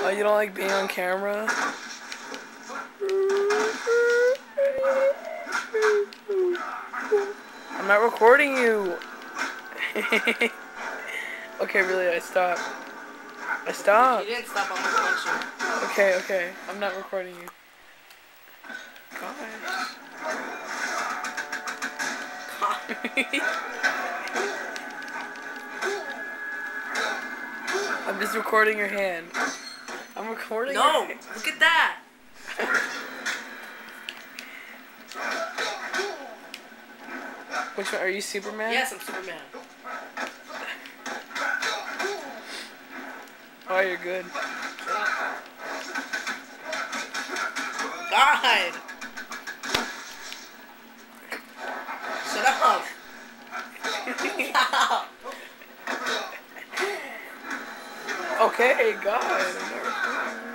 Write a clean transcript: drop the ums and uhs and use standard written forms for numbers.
Oh, you don't like being on camera? I'm not recording you. Okay, really, I stopped. I stopped. You didn't stop, I'm gonna punch you. Okay, okay. I'm not recording you. God. I'm just recording your hand. I'm recording your No! hand. Look at that! Which one? Are you Superman? Yes, I'm Superman. Oh, you're good. God! Shut up! Okay, God. I'm not recording.